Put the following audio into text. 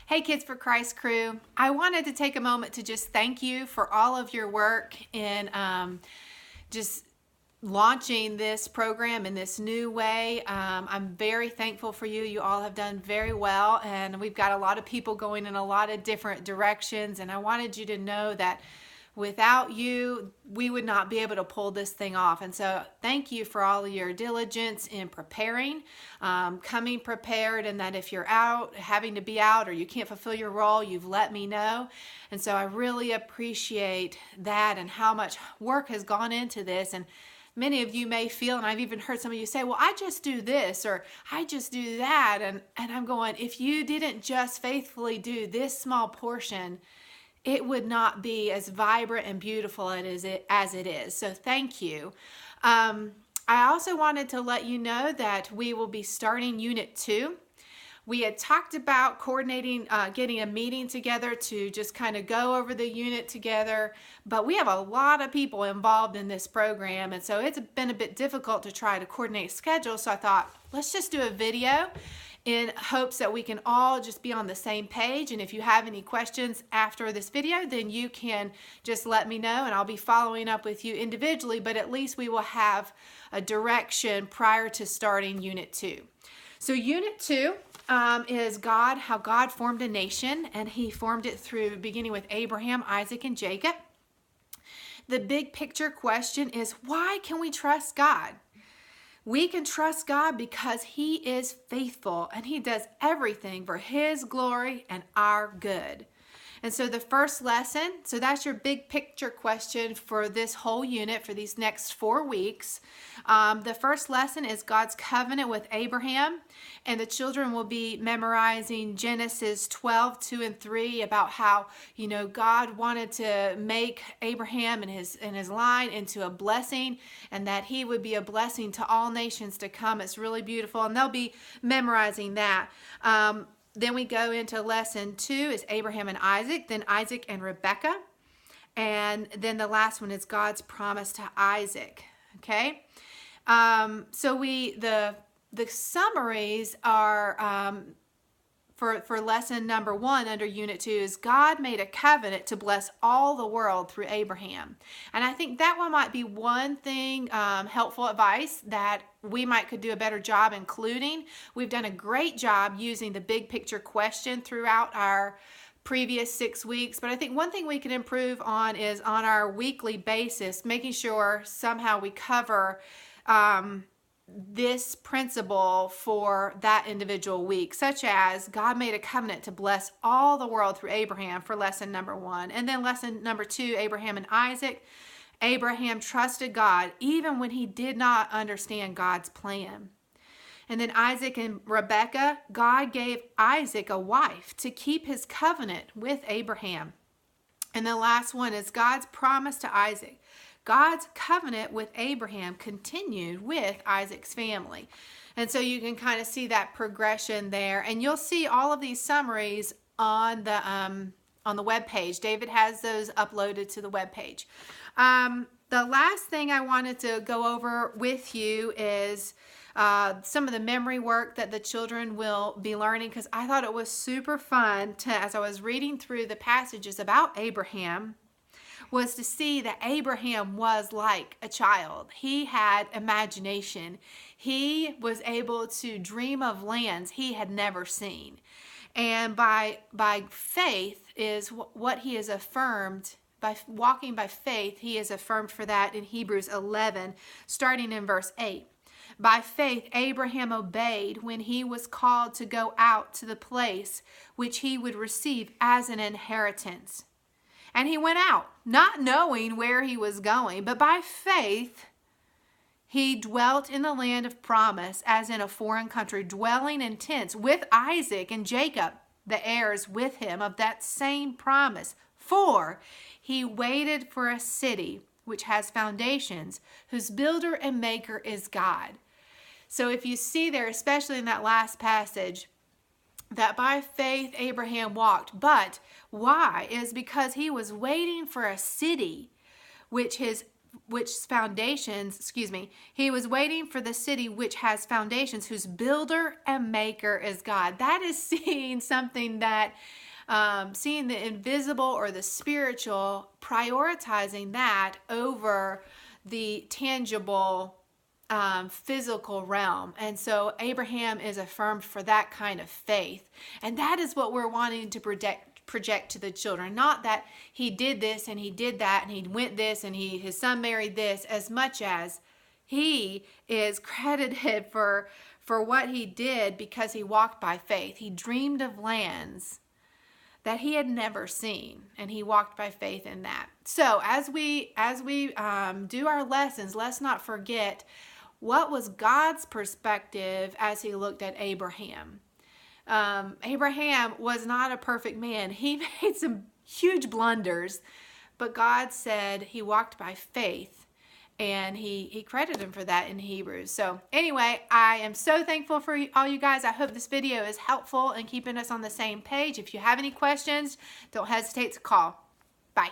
Hey Kids for Christ crew, I wanted to take a moment to just thank you for all of your work in just launching this program in this new way. I'm very thankful for you. You all have done very well, and we've got a lot of people going in a lot of different directions, and I wanted you to know that without you, we would not be able to pull this thing off. And so thank you for all of your diligence in preparing, coming prepared, and that if you're out, having to be out, or you can't fulfill your role, you've let me know. And so I really appreciate that and how much work has gone into this. And many of you may feel, and I've even heard some of you say, well, I just do this or I just do that. And I'm going, if you didn't just faithfully do this small portion, it would not be as vibrant and beautiful as it is. So thank you. I also wanted to let you know that we will be starting Unit 2. We had talked about coordinating, getting a meeting together to just kind of go over the unit together, but we have a lot of people involved in this program, and so it's been a bit difficult to try to coordinate schedules. So I thought, let's just do a video in hopes that we can all just be on the same page. And if you have any questions after this video, then you can just let me know, and I'll be following up with you individually, but at least we will have a direction prior to starting Unit 2. So Unit 2 is how God formed a nation, and he formed it through beginning with Abraham, Isaac, and Jacob. The big picture question is, why can we trust God? We can trust God because he is faithful and he does everything for his glory and our good. And so the first lesson, so that's your big picture question for this whole unit for these next 4 weeks. The first lesson is God's covenant with Abraham, and the children will be memorizing Genesis 12, 2 and 3 about how, God wanted to make Abraham and his line into a blessing, and that he would be a blessing to all nations to come. It's really beautiful, and they'll be memorizing that. Then we go into lesson 2 is Abraham and Isaac, then Isaac and Rebekah, and then the last one is God's promise to Isaac. Okay, so the summaries are for lesson number 1 under Unit 2 is God made a covenant to bless all the world through Abraham. And I think that one might be one thing, helpful advice that we could do a better job including. We've done a great job using the big picture question throughout our previous 6 weeks, but I think one thing we can improve on is on our weekly basis, making sure somehow we cover this principle for that individual week, such as God made a covenant to bless all the world through Abraham for lesson number 1. And then lesson number 2, Abraham and Isaac. Abraham trusted God even when he did not understand God's plan. And then Isaac and Rebekah, God gave Isaac a wife to keep his covenant with Abraham. And the last one is God's promise to Isaac. God's covenant with Abraham continued with Isaac's family. And so you can kind of see that progression there. And you'll see all of these summaries on the web page. David has those uploaded to the web page. The last thing I wanted to go over with you is some of the memory work that the children will be learning, because I thought it was super fun as I was reading through the passages about Abraham, was to see that Abraham was like a child. He had imagination. He was able to dream of lands he had never seen. And by faith is what he is affirmed. By walking by faith, he is affirmed for that in Hebrews 11, starting in verse 8. By faith, Abraham obeyed when he was called to go out to the place which he would receive as an inheritance. And he went out, not knowing where he was going, but by faith he dwelt in the land of promise as in a foreign country, dwelling in tents with Isaac and Jacob, the heirs with him of that same promise. For he waited for a city which has foundations, whose builder and maker is God. So if you see there, especially in that last passage, that by faith Abraham walked. But why? Is because he was waiting for a city which his he was waiting for the city which has foundations, whose builder and maker is God. That is seeing something that, seeing the invisible or the spiritual, prioritizing that over the tangible, physical realm. And so Abraham is affirmed for that kind of faith. And that is what we're wanting to project to the children. Not that he did this and he did that and he went this and his son married this, as much as he is credited for what he did because he walked by faith. He dreamed of lands that he had never seen, and he walked by faith in that. So as we do our lessons, let's not forget what was God's perspective as he looked at Abraham. Abraham was not a perfect man. He made some huge blunders, but God said he walked by faith, and he credited him for that in Hebrews. So anyway, I am so thankful for all you guys. I hope this video is helpful in keeping us on the same page. If you have any questions, don't hesitate to call. Bye.